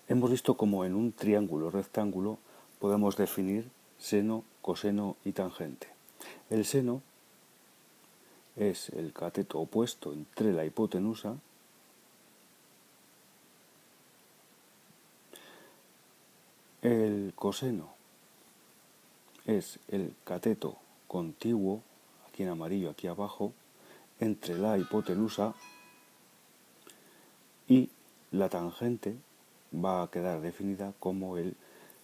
Hemos visto cómo en un triángulo rectángulo podemos definir seno, coseno y tangente. El seno es el cateto opuesto entre la hipotenusa el coseno es el cateto contiguo, aquí en amarillo, aquí abajo, entre la hipotenusa, y la tangente va a quedar definida como el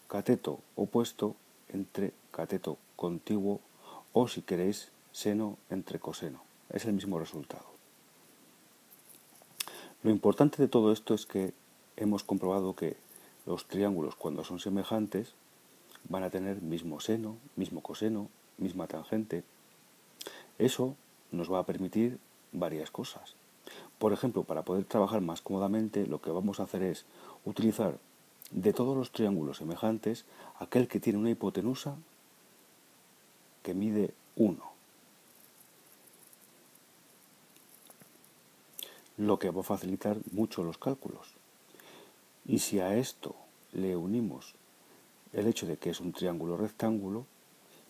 cateto opuesto entre cateto contiguo, o si queréis, seno entre coseno. Es el mismo resultado. Lo importante de todo esto es que hemos comprobado que los triángulos, cuando son semejantes, van a tener mismo seno, mismo coseno, misma tangente. Eso nos va a permitir varias cosas. Por ejemplo, para poder trabajar más cómodamente, lo que vamos a hacer es utilizar de todos los triángulos semejantes aquel que tiene una hipotenusa que mide 1, lo que va a facilitar mucho los cálculos. Y si a esto le unimos el hecho de que es un triángulo rectángulo,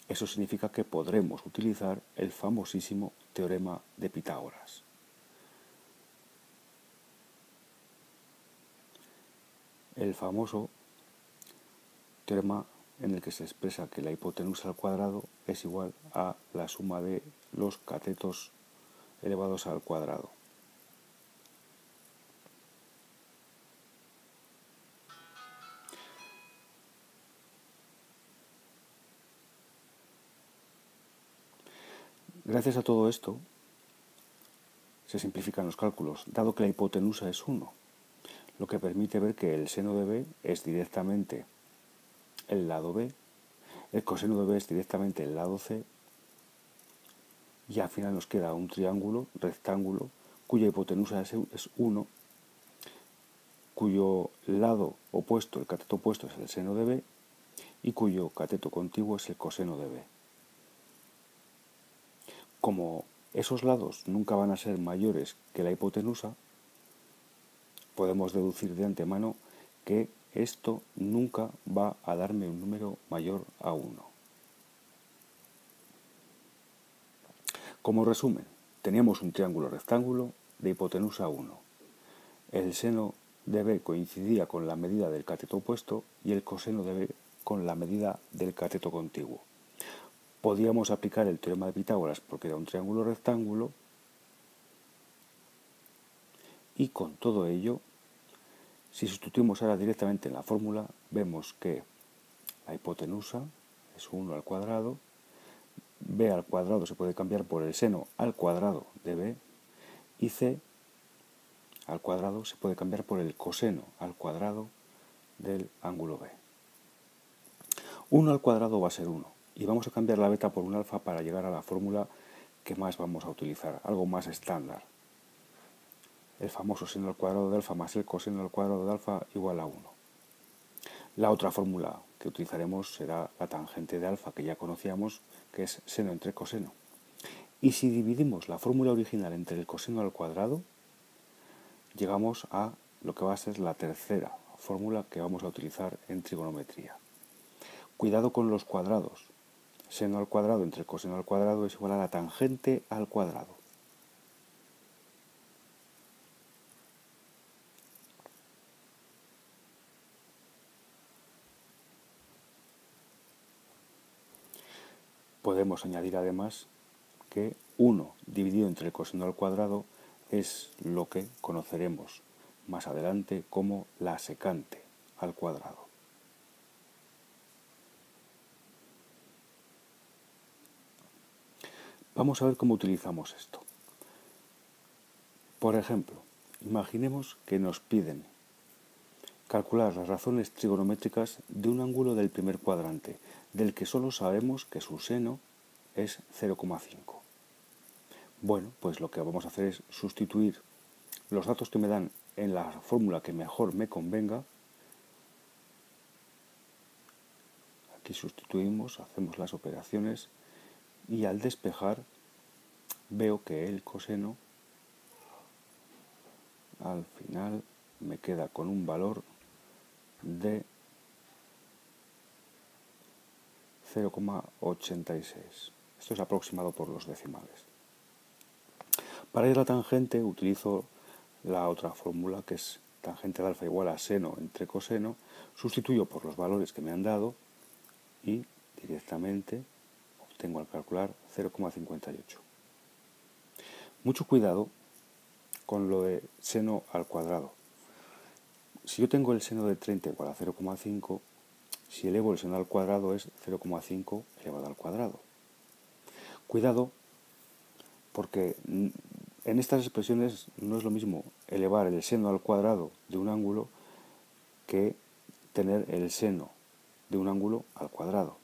eso significa que podremos utilizar el famosísimo teorema de Pitágoras. El famoso teorema en el que se expresa que la hipotenusa al cuadrado es igual a la suma de los catetos elevados al cuadrado. Gracias a todo esto, se simplifican los cálculos, dado que la hipotenusa es 1, lo que permite ver que el seno de B es directamente el lado B, el coseno de B es directamente el lado C, y al final nos queda un triángulo rectángulo cuya hipotenusa es 1, cuyo lado opuesto, el cateto opuesto, es el seno de B, y cuyo cateto contiguo es el coseno de B. Como esos lados nunca van a ser mayores que la hipotenusa, podemos deducir de antemano que esto nunca va a darme un número mayor a 1. Como resumen, teníamos un triángulo rectángulo de hipotenusa 1. El seno de B coincidía con la medida del cateto opuesto y el coseno de B con la medida del cateto contiguo. Podíamos aplicar el teorema de Pitágoras porque era un triángulo rectángulo, y con todo ello, si sustituimos ahora directamente en la fórmula, vemos que la hipotenusa es 1 al cuadrado, B al cuadrado se puede cambiar por el seno al cuadrado de B, y C al cuadrado se puede cambiar por el coseno al cuadrado del ángulo B. 1 al cuadrado va a ser 1, y vamos a cambiar la beta por un alfa para llegar a la fórmula que más vamos a utilizar, algo más estándar. El famoso seno al cuadrado de alfa más el coseno al cuadrado de alfa igual a 1. La otra fórmula que utilizaremos será la tangente de alfa, que ya conocíamos, que es seno entre coseno. Y si dividimos la fórmula original entre el coseno al cuadrado, llegamos a lo que va a ser la tercera fórmula que vamos a utilizar en trigonometría. Cuidado con los cuadrados. Seno al cuadrado entre coseno al cuadrado es igual a la tangente al cuadrado. Podemos añadir además que 1 dividido entre el coseno al cuadrado es lo que conoceremos más adelante como la secante al cuadrado. Vamos a ver cómo utilizamos esto. Por ejemplo, imaginemos que nos piden calcular las razones trigonométricas de un ángulo del primer cuadrante, del que solo sabemos que su seno es 0,5. Bueno, pues lo que vamos a hacer es sustituir los datos que me dan en la fórmula que mejor me convenga. Aquí sustituimos, hacemos las operaciones, y al despejar veo que el coseno al final me queda con un valor de 0,86. Esto es aproximado por los decimales. Para hallar la tangente utilizo la otra fórmula, que es tangente de alfa igual a seno entre coseno, sustituyo por los valores que me han dado y directamente obtengo al calcular 0,58. Mucho cuidado con lo de seno al cuadrado. Si yo tengo el seno de 30 igual a 0,5, si elevo el seno al cuadrado es 0,5 elevado al cuadrado. Cuidado, porque en estas expresiones no es lo mismo elevar el seno al cuadrado de un ángulo que tener el seno de un ángulo al cuadrado.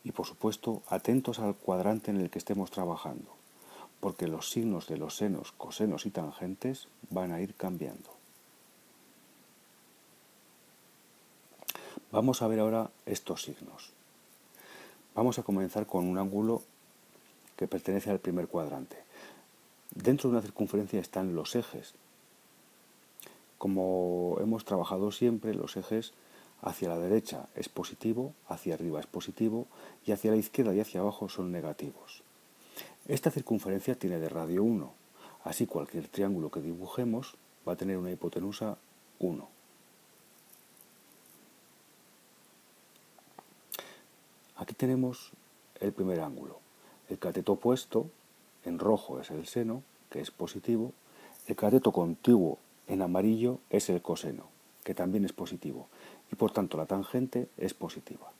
Y por supuesto, atentos al cuadrante en el que estemos trabajando, porque los signos de los senos, cosenos y tangentes van a ir cambiando. Vamos a ver ahora estos signos. Vamos a comenzar con un ángulo que pertenece al primer cuadrante. Dentro de una circunferencia están los ejes. Como hemos trabajado siempre, los ejes hacia la derecha es positivo, hacia arriba es positivo y hacia la izquierda y hacia abajo son negativos. Esta circunferencia tiene de radio 1, así cualquier triángulo que dibujemos va a tener una hipotenusa 1. Aquí tenemos el primer ángulo. El cateto opuesto, en rojo, es el seno, que es positivo. El cateto contiguo, en amarillo, es el coseno, que también es positivo. Y por tanto la tangente es positiva.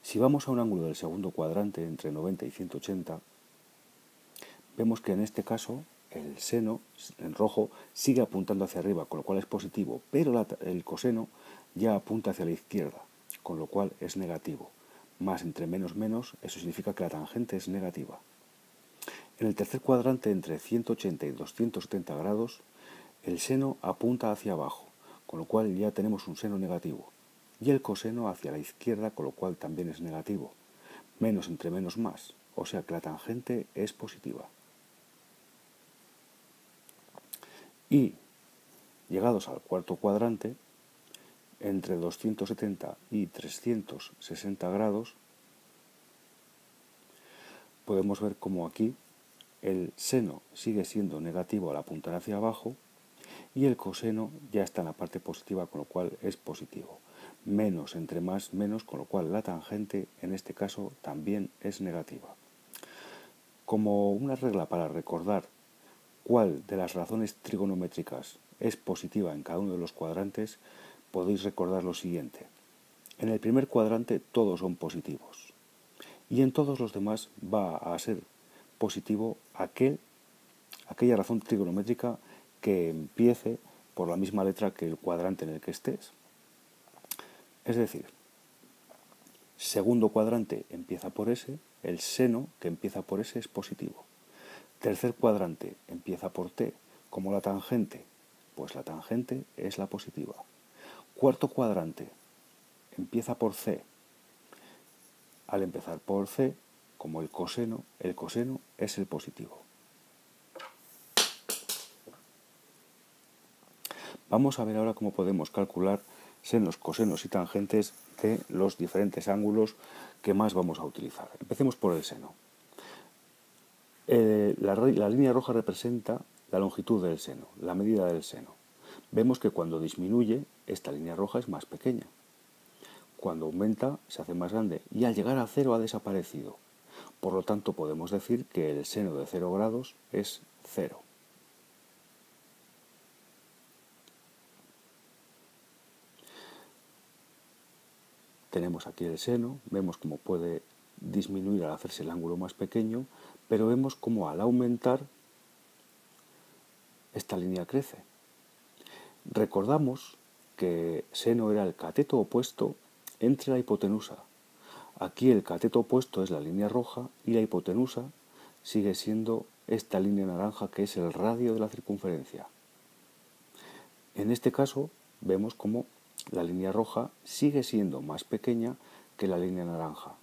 Si vamos a un ángulo del segundo cuadrante, entre 90 y 180, vemos que en este caso el seno, en rojo, sigue apuntando hacia arriba, con lo cual es positivo, pero el coseno ya apunta hacia la izquierda, con lo cual es negativo. Más entre menos menos, eso significa que la tangente es negativa. En el tercer cuadrante, entre 180 y 270 grados, el seno apunta hacia abajo, con lo cual ya tenemos un seno negativo, y el coseno hacia la izquierda, con lo cual también es negativo. Menos entre menos más, o sea que la tangente es positiva. Y, llegados al cuarto cuadrante, entre 270 y 360 grados, podemos ver cómo aquí el seno sigue siendo negativo al apuntar hacia abajo y el coseno ya está en la parte positiva, con lo cual es positivo. Menos entre más menos, con lo cual la tangente en este caso también es negativa. Como una regla para recordar cuál de las razones trigonométricas es positiva en cada uno de los cuadrantes, podéis recordar lo siguiente. En el primer cuadrante todos son positivos y en todos los demás va a ser positivo aquella razón trigonométrica que empiece por la misma letra que el cuadrante en el que estés. Es decir, segundo cuadrante empieza por S, el seno que empieza por S es positivo. Tercer cuadrante empieza por T, como la tangente, pues la tangente es la positiva. Cuarto cuadrante empieza por C. Al empezar por C, como el coseno es el positivo. Vamos a ver ahora cómo podemos calcular senos, cosenos y tangentes de los diferentes ángulos que más vamos a utilizar. Empecemos por el seno. La línea roja representa la longitud del seno, la medida del seno. Vemos que cuando disminuye, esta línea roja es más pequeña. Cuando aumenta, se hace más grande y al llegar a 0 ha desaparecido. Por lo tanto, podemos decir que el seno de 0 grados es 0. Tenemos aquí el seno, vemos cómo puede disminuir al hacerse el ángulo más pequeño, pero vemos cómo al aumentar esta línea crece. Recordamos que seno era el cateto opuesto entre la hipotenusa. Aquí el cateto opuesto es la línea roja y la hipotenusa sigue siendo esta línea naranja que es el radio de la circunferencia. En este caso vemos cómo la línea roja sigue siendo más pequeña que la línea naranja.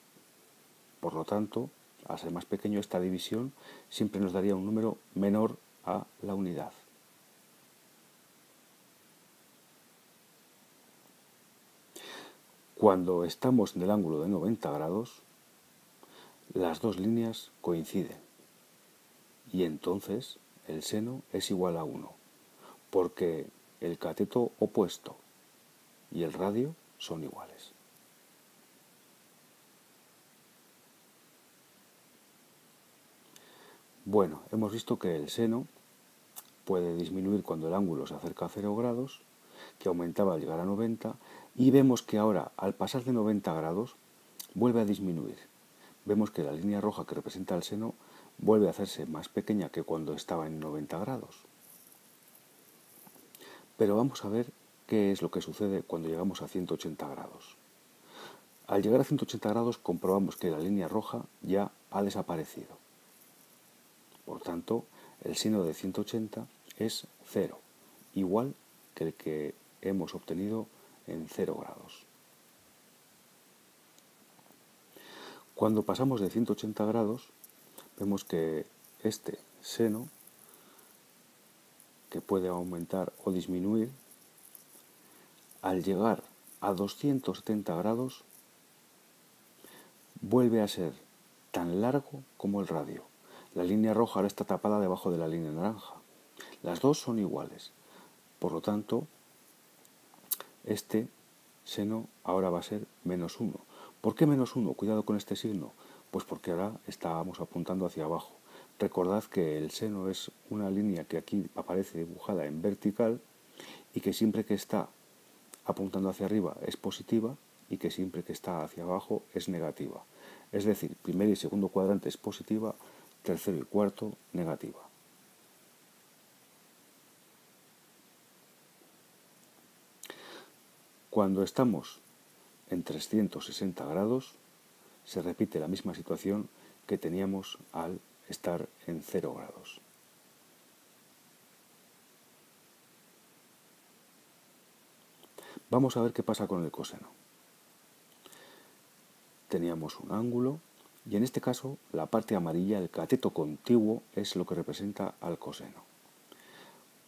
Por lo tanto, al ser más pequeño, esta división siempre nos daría un número menor a la unidad. Cuando estamos en el ángulo de 90 grados, las dos líneas coinciden y entonces el seno es igual a 1, porque el cateto opuesto y el radio son iguales. Bueno, hemos visto que el seno puede disminuir cuando el ángulo se acerca a 0 grados, que aumentaba al llegar a 90, y vemos que ahora, al pasar de 90 grados, vuelve a disminuir. Vemos que la línea roja que representa el seno vuelve a hacerse más pequeña que cuando estaba en 90 grados. Pero vamos a ver qué es lo que sucede cuando llegamos a 180 grados. Al llegar a 180 grados comprobamos que la línea roja ya ha desaparecido. Por tanto, el seno de 180 es 0, igual que el que hemos obtenido en 0 grados. Cuando pasamos de 180 grados, vemos que este seno, que puede aumentar o disminuir, al llegar a 270 grados, vuelve a ser tan largo como el radio. La línea roja ahora está tapada debajo de la línea naranja. Las dos son iguales. Por lo tanto, este seno ahora va a ser menos 1. ¿Por qué menos 1? Cuidado con este signo. Pues porque ahora estábamos apuntando hacia abajo. Recordad que el seno es una línea que aquí aparece dibujada en vertical y que siempre que está apuntando hacia arriba es positiva y que siempre que está hacia abajo es negativa. Es decir, primer y segundo cuadrante es positiva, tercero y cuarto negativa. Cuando estamos en 360 grados, se repite la misma situación que teníamos al estar en 0 grados. Vamos a ver qué pasa con el coseno. Teníamos un ángulo y en este caso la parte amarilla, el cateto contiguo, es lo que representa al coseno.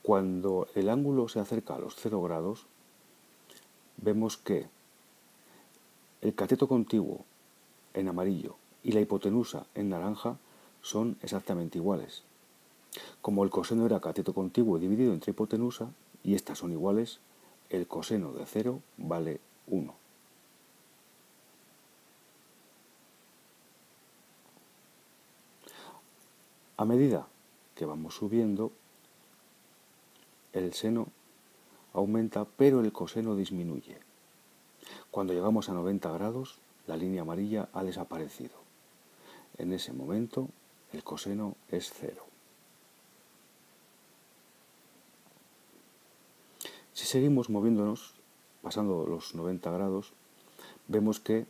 Cuando el ángulo se acerca a los 0 grados, vemos que el cateto contiguo en amarillo y la hipotenusa en naranja son exactamente iguales. Como el coseno era cateto contiguo dividido entre hipotenusa y estas son iguales, el coseno de 0 vale 1. A medida que vamos subiendo, el seno aumenta, pero el coseno disminuye. Cuando llegamos a 90 grados, la línea amarilla ha desaparecido. En ese momento, el coseno es 0. Si seguimos moviéndonos, pasando los 90 grados, vemos que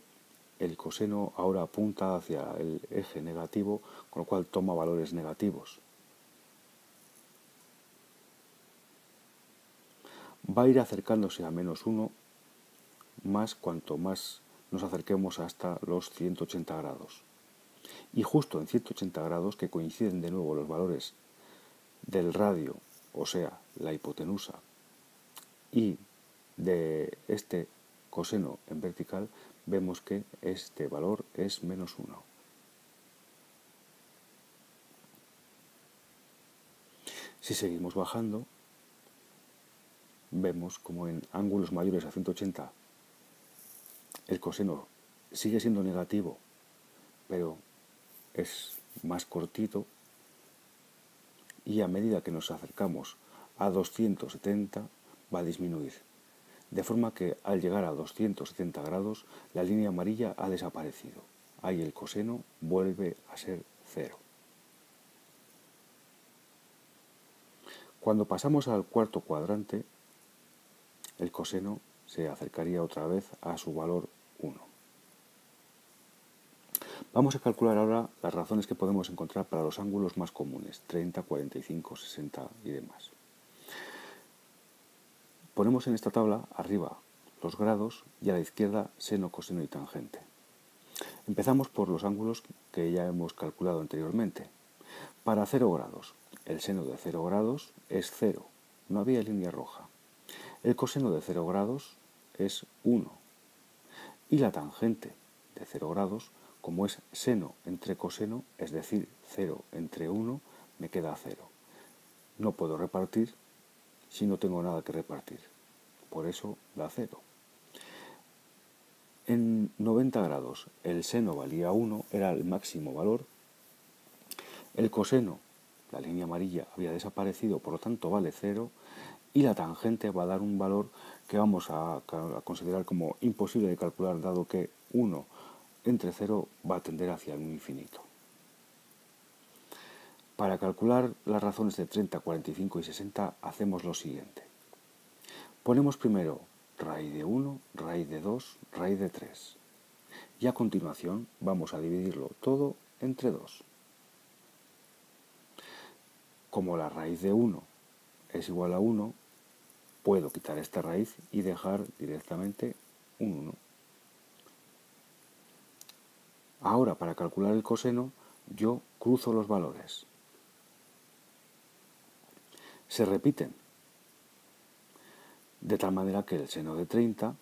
el coseno ahora apunta hacia el eje negativo, con lo cual toma valores negativos. Va a ir acercándose a menos 1 más cuanto más nos acerquemos hasta los 180 grados. Y justo en 180 grados, que coinciden de nuevo los valores del radio, o sea, la hipotenusa, y de este coseno en vertical, vemos que este valor es menos 1. Si seguimos bajando, vemos como en ángulos mayores a 180 el coseno sigue siendo negativo, pero es más cortito, y a medida que nos acercamos a 270 va a disminuir. De forma que al llegar a 270 grados la línea amarilla ha desaparecido. Ahí el coseno vuelve a ser 0. Cuando pasamos al cuarto cuadrante, el coseno se acercaría otra vez a su valor 1. Vamos a calcular ahora las razones que podemos encontrar para los ángulos más comunes, 30, 45, 60 y demás. Ponemos en esta tabla arriba los grados y a la izquierda seno, coseno y tangente. Empezamos por los ángulos que ya hemos calculado anteriormente. Para 0 grados, el seno de 0 grados es 0, no había línea roja. El coseno de 0 grados es 1. Y la tangente de 0 grados, como es seno entre coseno, es decir, 0 entre 1, me queda 0. No puedo repartir si no tengo nada que repartir. Por eso da 0. En 90 grados el seno valía 1, era el máximo valor. El coseno, la línea amarilla, había desaparecido, por lo tanto vale 0. Y la tangente va a dar un valor que vamos a considerar como imposible de calcular, dado que 1 entre 0 va a tender hacia el infinito. Para calcular las razones de 30, 45 y 60 hacemos lo siguiente. Ponemos primero raíz de 1, raíz de 2, raíz de 3. Y a continuación vamos a dividirlo todo entre 2. Como la raíz de 1 es igual a 1, puedo quitar esta raíz y dejar directamente un 1. Ahora, para calcular el coseno, yo cruzo los valores. Se repiten, de tal manera que el seno de 30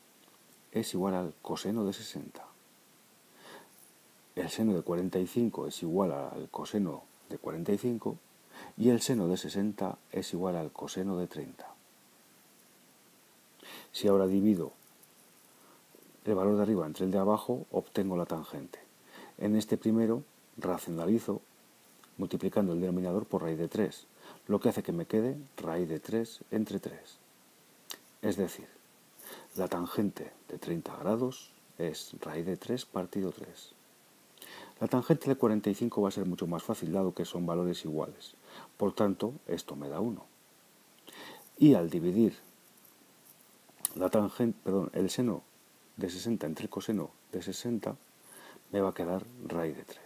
es igual al coseno de 60. El seno de 45 es igual al coseno de 45 y el seno de 60 es igual al coseno de 30. Si ahora divido el valor de arriba entre el de abajo, obtengo la tangente. En este primero racionalizo multiplicando el denominador por raíz de 3, lo que hace que me quede raíz de 3 entre 3. Es decir, la tangente de 30 grados es raíz de 3 partido 3. La tangente de 45 va a ser mucho más fácil, dado que son valores iguales. Por tanto, esto me da 1. Y al dividir el seno de 60 entre el coseno de 60, me va a quedar raíz de 3.